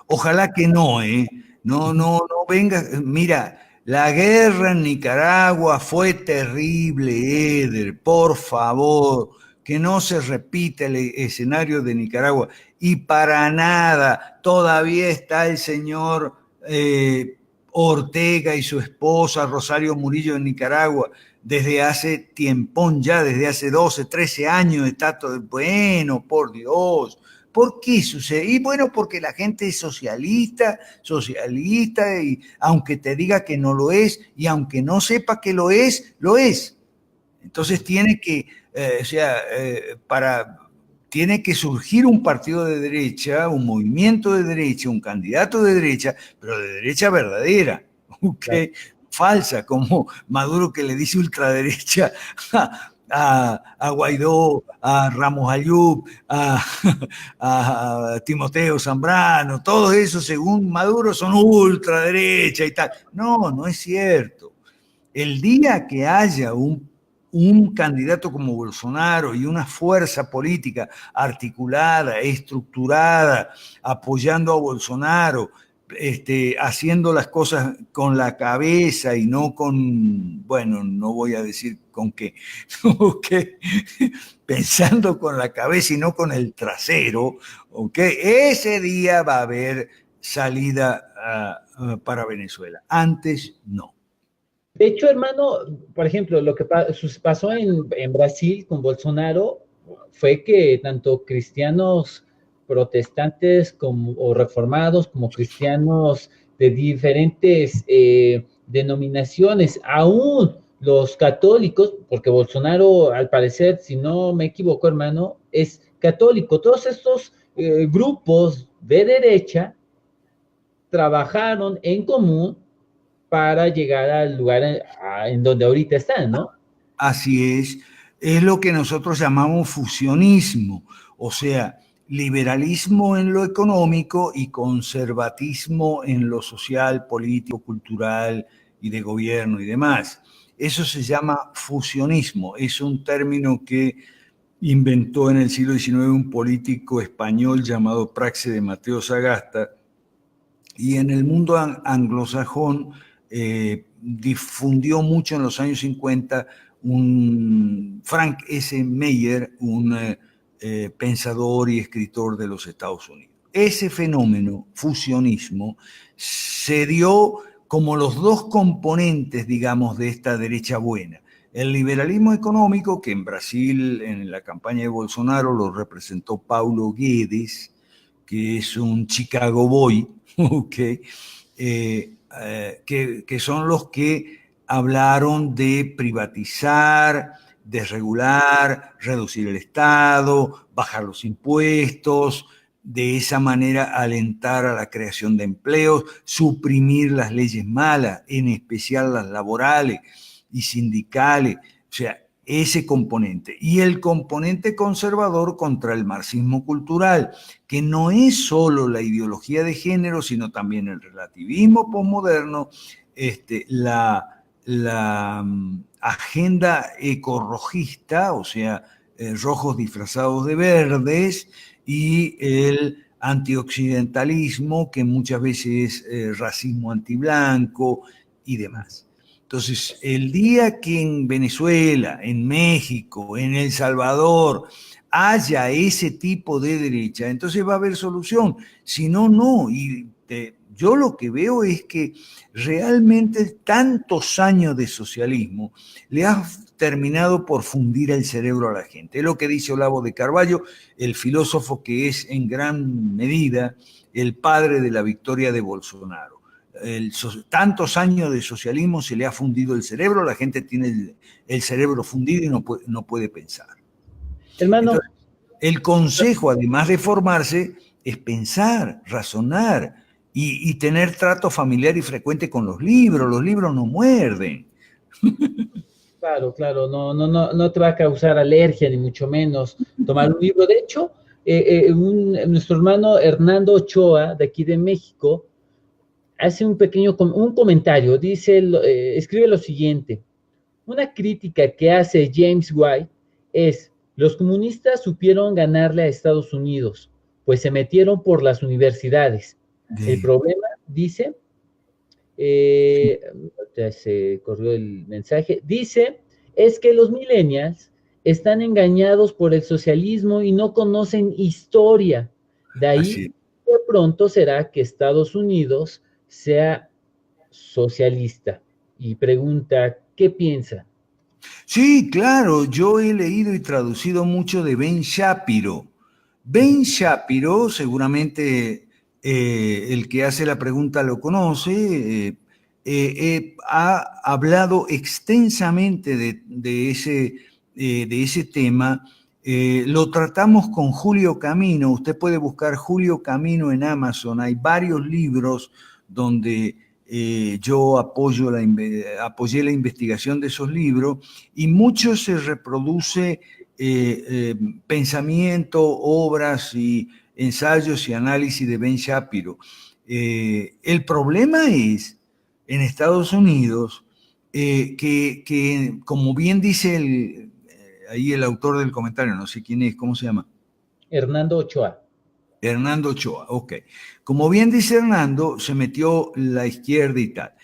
Ojalá que no, ¿eh? No venga. Mira, la guerra en Nicaragua fue terrible, Eder. Por favor, que no se repita el escenario de Nicaragua. Y para nada, todavía está el señor Ortega y su esposa Rosario Murillo en Nicaragua. Desde hace tiempón ya, desde hace 12, 13 años está todo. Bueno, por Dios. ¿Por qué sucede? Y bueno, porque la gente es socialista, y aunque te diga que no lo es, y aunque no sepa que lo es, lo es. Entonces tiene que, tiene que surgir un partido de derecha, un movimiento de derecha, un candidato de derecha, pero de derecha verdadera, ¿ok? Claro. Falsa, como Maduro que le dice ultraderecha a Guaidó, a Ramos Ayub, a Timoteo Zambrano, todos esos según Maduro son ultraderecha y tal. No es cierto. El día que haya un candidato como Bolsonaro y una fuerza política articulada, estructurada, apoyando a Bolsonaro, haciendo las cosas con la cabeza y no con, bueno, no voy a decir con qué, okay, pensando con la cabeza y no con el trasero, okay, ese día va a haber salida para Venezuela. Antes no. De hecho, hermano, por ejemplo, lo que pasó en Brasil con Bolsonaro fue que tanto cristianos protestantes o reformados como cristianos de diferentes denominaciones, aún los católicos, porque Bolsonaro, al parecer, si no me equivoco, hermano, es católico. Todos estos grupos de derecha trabajaron en común para llegar al lugar en donde ahorita están, ¿no? Así es lo que nosotros llamamos fusionismo, o sea, liberalismo en lo económico y conservatismo en lo social, político, cultural y de gobierno y demás. Eso se llama fusionismo, es un término que inventó en el siglo XIX un político español llamado Praxe de Mateo Sagasta, y en el mundo anglosajón difundió mucho en los años 50 Frank S. Meyer, un pensador y escritor de los Estados Unidos. Ese fenómeno, fusionismo, se dio como los dos componentes, digamos, de esta derecha buena. El liberalismo económico, que en Brasil, en la campaña de Bolsonaro, lo representó Paulo Guedes, que es un Chicago Boy, okay, que son los que hablaron de privatizar, desregular, reducir el Estado, bajar los impuestos, de esa manera alentar a la creación de empleos, suprimir las leyes malas, en especial las laborales y sindicales, o sea, ese componente. Y el componente conservador contra el marxismo cultural, que no es solo la ideología de género, sino también el relativismo posmoderno, la agenda ecorrojista, o sea, rojos disfrazados de verdes, y el antioccidentalismo, que muchas veces es racismo antiblanco y demás. Entonces, el día que en Venezuela, en México, en El Salvador, haya ese tipo de derecha, entonces va a haber solución. Si no, no. Y yo lo que veo es que realmente tantos años de socialismo le ha terminado por fundir el cerebro a la gente. Es lo que dice Olavo de Carvalho, el filósofo que es en gran medida el padre de la victoria de Bolsonaro. Tantos años de socialismo se le ha fundido el cerebro, la gente tiene el cerebro fundido y no puede pensar. Hermano. Entonces, el consejo, además de formarse, es pensar, razonar y tener trato familiar y frecuente con los libros. Los libros no muerden. Claro, claro, no te va a causar alergia, ni mucho menos tomar un libro. De hecho, nuestro hermano Hernando Ochoa, de aquí de México, hace un comentario, dice, escribe lo siguiente: una crítica que hace James White es: los comunistas supieron ganarle a Estados Unidos, pues se metieron por las universidades. Sí. El problema, dice, ya se corrió el mensaje, dice, es que los millennials están engañados por el socialismo y no conocen historia. De ahí, de pronto será que Estados Unidos sea socialista. Y pregunta, ¿qué piensa? Sí, claro, yo he leído y traducido mucho de Ben Shapiro. Ben Shapiro, seguramente el que hace la pregunta lo conoce, ha hablado extensamente de ese tema. Lo tratamos con Julio Camino. Usted puede buscar Julio Camino en Amazon. Hay varios libros donde yo apoyé la investigación de esos libros, y mucho se reproduce pensamiento, obras y ensayos y análisis de Ben Shapiro. El problema es, en Estados Unidos, que como bien dice ahí el autor del comentario, no sé quién es, ¿cómo se llama? Hernando Ochoa. Hernando Ochoa, ok. Como bien dice Hernando, se metió la izquierda y tal.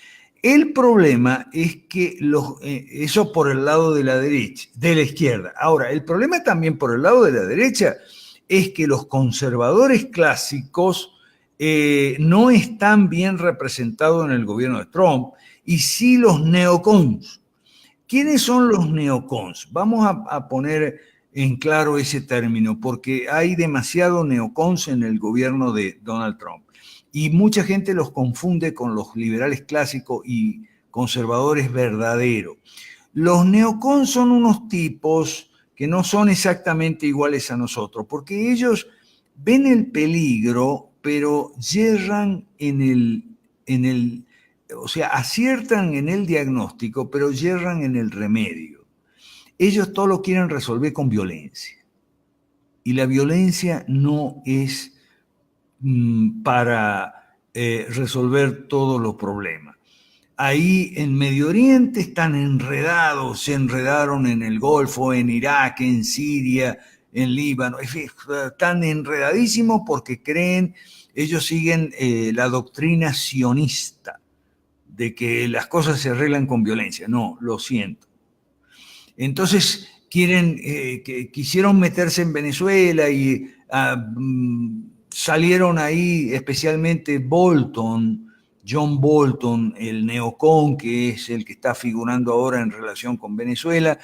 El problema es que eso por el lado de la derecha, de la izquierda. Ahora, el problema también por el lado de la derecha es que los conservadores clásicos no están bien representados en el gobierno de Trump, y sí los neocons. ¿Quiénes son los neocons? Vamos a poner en claro ese término, porque hay demasiado neocons en el gobierno de Donald Trump y mucha gente los confunde con los liberales clásicos y conservadores verdaderos. Los neocons son unos tipos que no son exactamente iguales a nosotros, porque ellos ven el peligro, pero yerran o sea, aciertan en el diagnóstico, pero yerran en el remedio. Ellos todo lo quieren resolver con violencia. Y la violencia no es para resolver todos los problemas. Ahí en Medio Oriente están enredados, se enredaron en el Golfo, en Irak, en Siria, en Líbano. Están enredadísimos porque ellos siguen la doctrina sionista de que las cosas se arreglan con violencia. No, lo siento. Entonces quisieron meterse en Venezuela y salieron ahí, especialmente Bolton, John Bolton, el neocon, que es el que está figurando ahora en relación con Venezuela,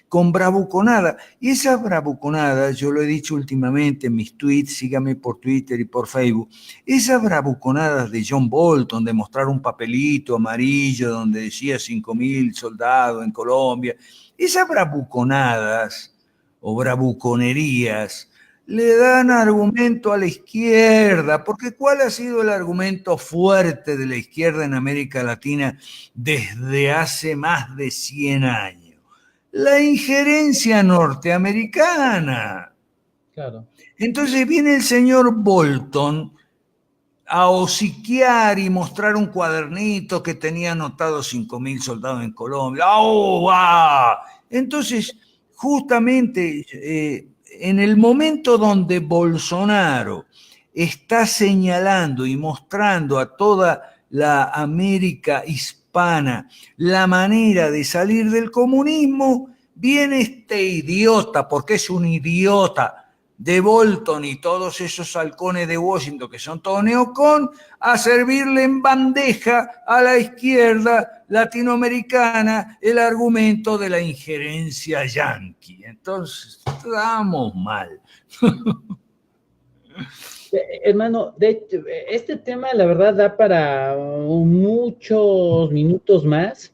con bravuconada. Y esa bravuconada, yo lo he dicho últimamente en mis tweets, síganme por Twitter y por Facebook, esas bravuconadas de John Bolton, de mostrar un papelito amarillo donde decía 5.000 soldados en Colombia, esas bravuconadas o bravuconerías le dan argumento a la izquierda, porque ¿cuál ha sido el argumento fuerte de la izquierda en América Latina desde hace más de 100 años? La injerencia norteamericana. Claro. Entonces viene el señor Bolton a hociquear y mostrar un cuadernito que tenía anotados 5.000 soldados en Colombia. ¡Oh, ah! Entonces, justamente en el momento donde Bolsonaro está señalando y mostrando a toda la América hispana la manera de salir del comunismo, viene este idiota, porque es un idiota, de Bolton y todos esos halcones de Washington, que son todos neocon, a servirle en bandeja a la izquierda latinoamericana el argumento de la injerencia yanqui. Entonces, estamos mal. Hermano, de hecho, este tema la verdad da para muchos minutos más.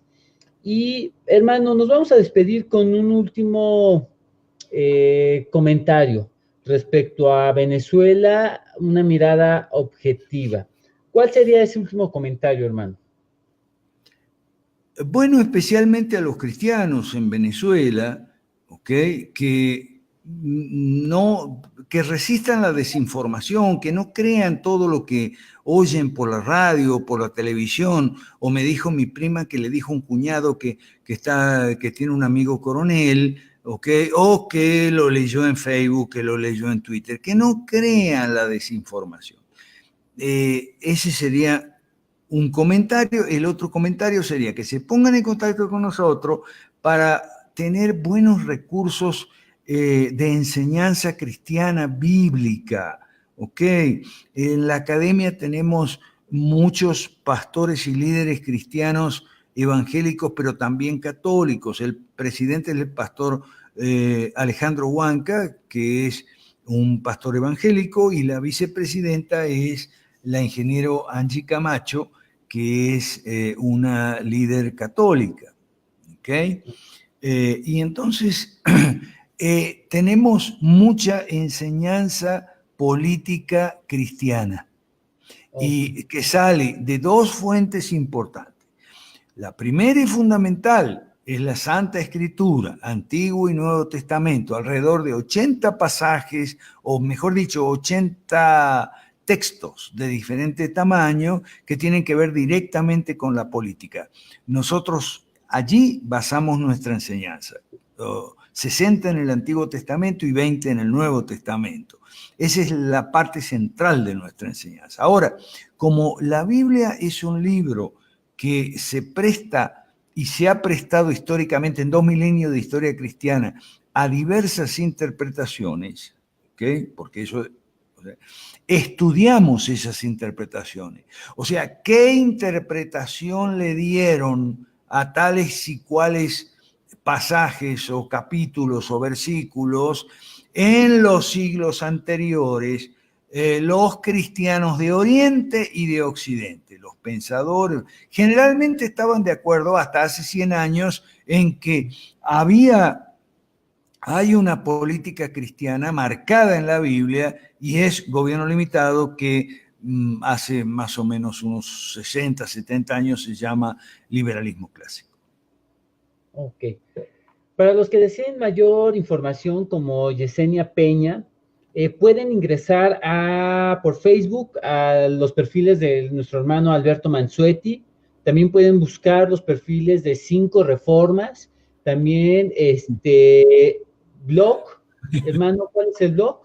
Y hermano, nos vamos a despedir con un último comentario respecto a Venezuela, una mirada objetiva. ¿Cuál sería ese último comentario, hermano? Bueno, especialmente a los cristianos en Venezuela, ¿okay? Que resistan la desinformación, que no crean todo lo que oyen por la radio, por la televisión, o me dijo mi prima que le dijo un cuñado que tiene un amigo coronel, ¿okay? O que lo leyó en Facebook, que lo leyó en Twitter, que no crean la desinformación. Ese sería un comentario. El otro comentario sería que se pongan en contacto con nosotros para tener buenos recursos de enseñanza cristiana bíblica, ¿ok? En la academia tenemos muchos pastores y líderes cristianos evangélicos, pero también católicos. El presidente es el pastor Alejandro Huanca, que es un pastor evangélico, y la vicepresidenta es la ingeniero Angie Camacho, que es una líder católica. ¿Okay? Y entonces tenemos mucha enseñanza política cristiana y que sale de dos fuentes importantes. La primera y fundamental es la Santa Escritura, Antiguo y Nuevo Testamento, alrededor de 80 pasajes, o mejor dicho, 80 textos de diferente tamaño que tienen que ver directamente con la política. Nosotros allí basamos nuestra enseñanza. 60 en el Antiguo Testamento y 20 en el Nuevo Testamento. Esa es la parte central de nuestra enseñanza. Ahora, como la Biblia es un libro que se presta y se ha prestado históricamente en 2 milenios de historia cristiana a diversas interpretaciones, ¿okay? Porque eso, o sea, estudiamos esas interpretaciones. O sea, ¿qué interpretación le dieron a tales y cuales pasajes o capítulos o versículos en los siglos anteriores los cristianos de Oriente y de Occidente? Los pensadores generalmente estaban de acuerdo hasta hace 100 años en que hay una política cristiana marcada en la Biblia y es gobierno limitado, que hace más o menos unos 60, 70 años se llama liberalismo clásico. Ok. Para los que deseen mayor información como Yesenia Peña, pueden ingresar por Facebook a los perfiles de nuestro hermano Alberto Mansuetti. También pueden buscar los perfiles de 5 Reformas. También blog. Hermano, ¿cuál es el blog?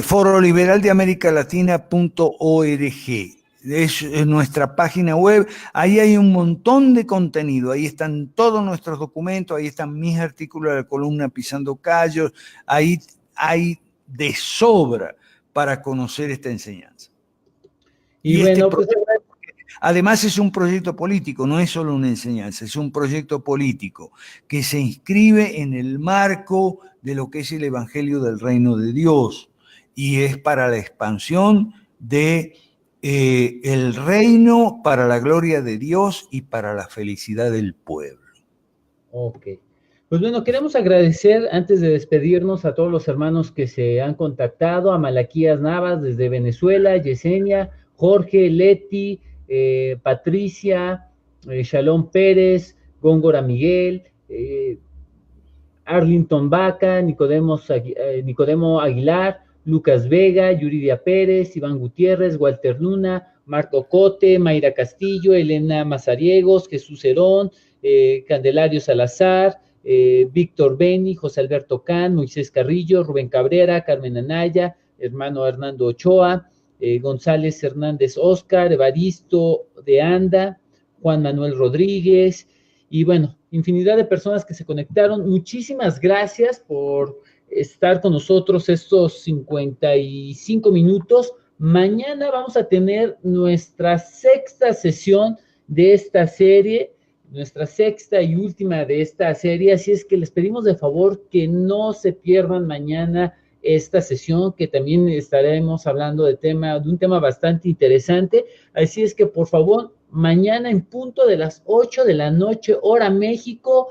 Foro Liberal de América Latina.org. Es nuestra página web. Ahí hay un montón de contenido. Ahí están todos nuestros documentos. Ahí están mis artículos de la columna Pisando Callos. Ahí hay de sobra para conocer esta enseñanza. Y bueno, pues además es un proyecto político, no es solo una enseñanza, es un proyecto político que se inscribe en el marco de lo que es el Evangelio del Reino de Dios y es para la expansión de el reino, para la gloria de Dios y para la felicidad del pueblo. Ok. Pues bueno, queremos agradecer antes de despedirnos a todos los hermanos que se han contactado, a Malaquías Navas desde Venezuela, Yesenia, Jorge, Leti, Patricia, Shalom Pérez, Góngora Miguel, Arlington Vaca, Nicodemo Aguilar, Lucas Vega, Yuridia Pérez, Iván Gutiérrez, Walter Luna, Marco Cote, Mayra Castillo, Elena Mazariegos, Jesús Herón, Candelario Salazar, Víctor Beni, José Alberto Can, Moisés Carrillo, Rubén Cabrera, Carmen Anaya, hermano Hernando Ochoa, González Hernández Oscar, Evaristo de Anda, Juan Manuel Rodríguez, y bueno, infinidad de personas que se conectaron. Muchísimas gracias por estar con nosotros estos 55 minutos. Mañana vamos a tener nuestra sexta sesión de esta serie, nuestra sexta y última de esta serie, así es que les pedimos de favor que no se pierdan mañana esta sesión, que también estaremos hablando de un tema bastante interesante, así es que por favor, mañana en punto de las 8 de la noche, hora México,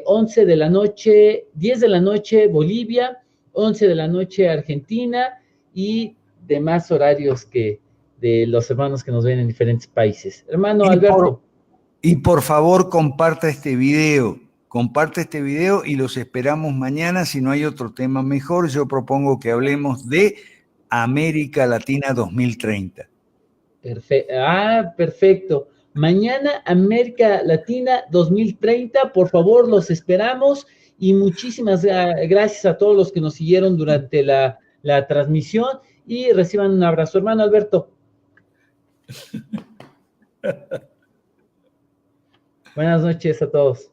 11 de la noche, 10 de la noche Bolivia, 11 de la noche Argentina y demás horarios que de los hermanos que nos ven en diferentes países. Hermano Alberto. Y por favor, comparte este video y los esperamos mañana. Si no hay otro tema mejor, yo propongo que hablemos de América Latina 2030. Perfecto. Mañana América Latina 2030, por favor, los esperamos y muchísimas gracias a todos los que nos siguieron durante la transmisión y reciban un abrazo. Hermano Alberto. Buenas noches a todos.